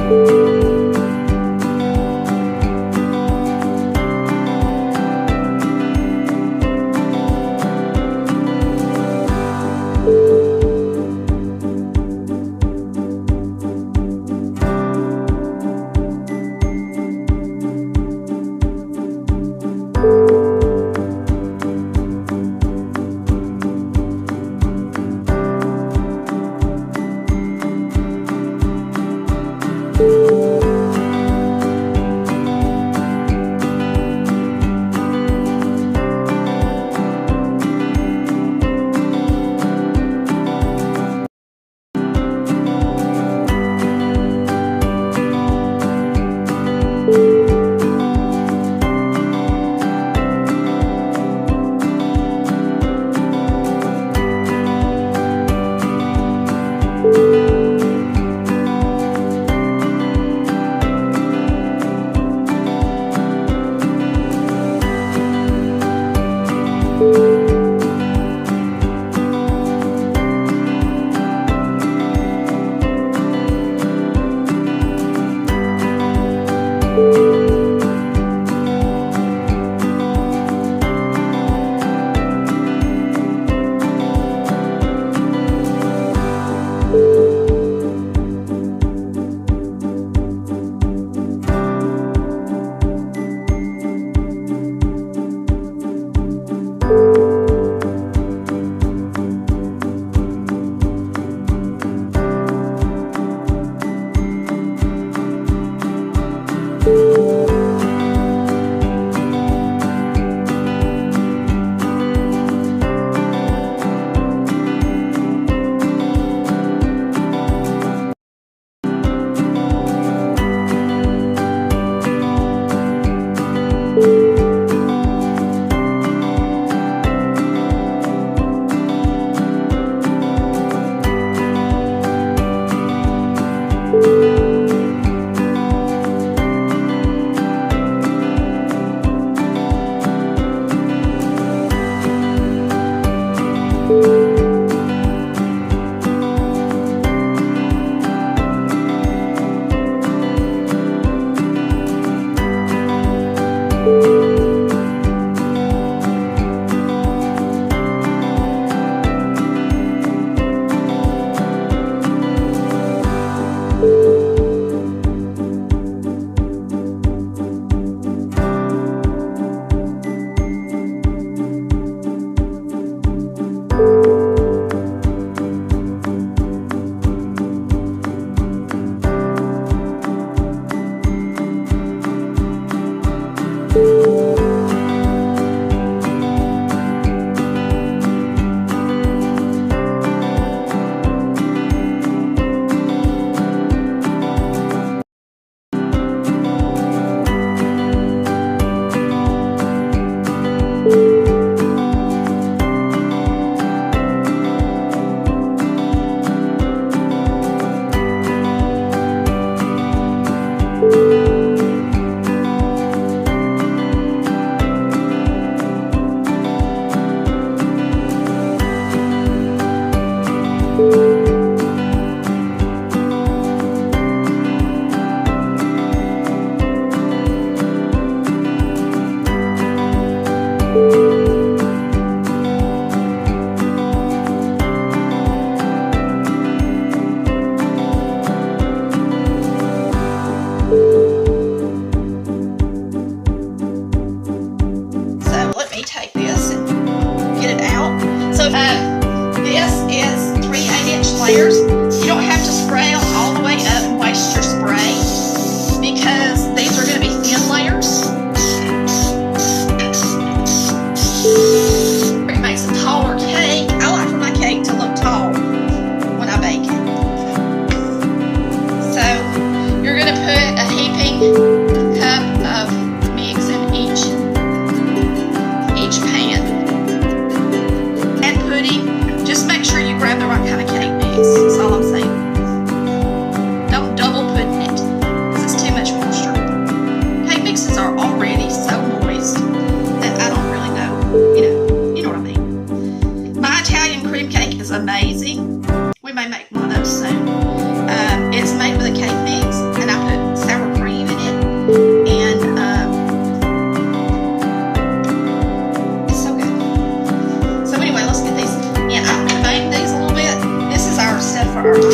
you.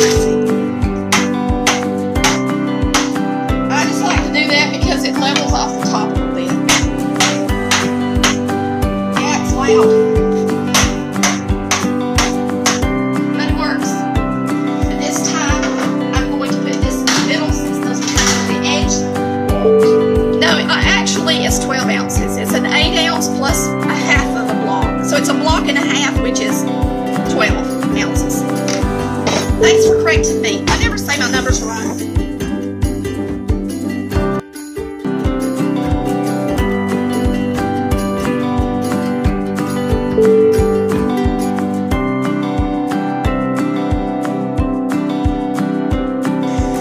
icing. I just like to do that because it levels off the top a little bit. Yeah, it's loud, but it works. And this time, I'm going to put this in the middle since those are the edge. No, actually it's 12 ounces. It's an 8 ounce plus a half of a block. So it's a block and a half, which is 12 ounces. Thanks for correcting me. I never say my numbers right.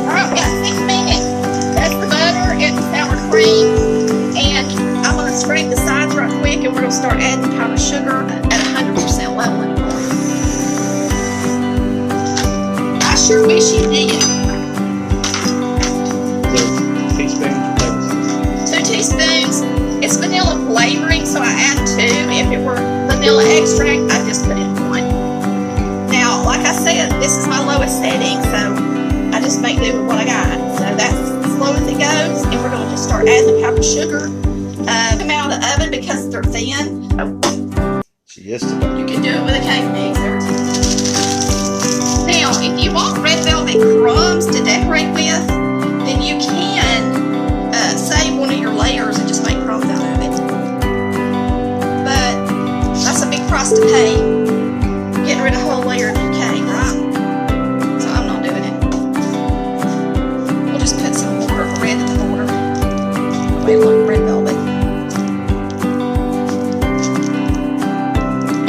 Alright, we got 6 minutes. That's the butter and the sour cream. And I'm going to scrape the sides right quick and we're going to start adding powdered sugar at 100% level. I sure wish you did. 2 teaspoons. It's vanilla flavoring, so I add 2. If it were vanilla extract, I'd just put in 1. Now, like I said, this is my lowest setting, so I just make do with what I got. So that's as low as it goes, and we're going to just start adding the powdered sugar. Come out of the oven because they're thin. Yes. You can do it with a cake mixer. Now, if you want red velvet crumbs to decorate with, then you can save one of your layers and just make crumbs out of it. But that's a big price to pay, getting rid of a whole layer of your cake, right? So I'm not doing it. We'll just put some more red in the border. The way it looks red velvet.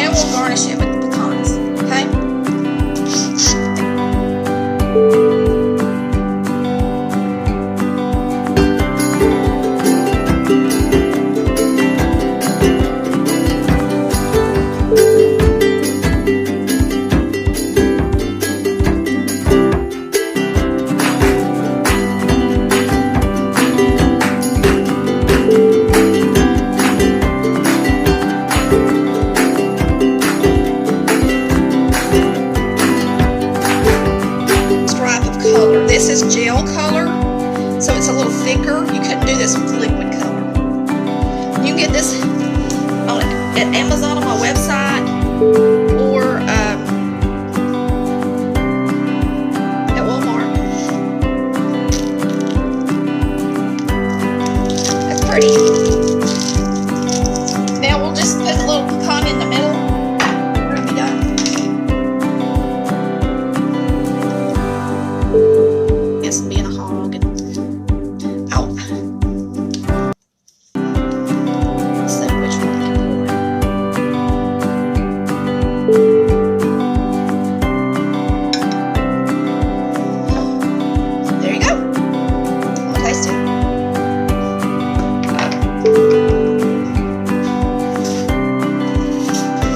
And we'll garnish it with the pecans, okay? This is gel color, so it's a little thicker. You couldn't do this with liquid color. You can get this at Amazon on my website.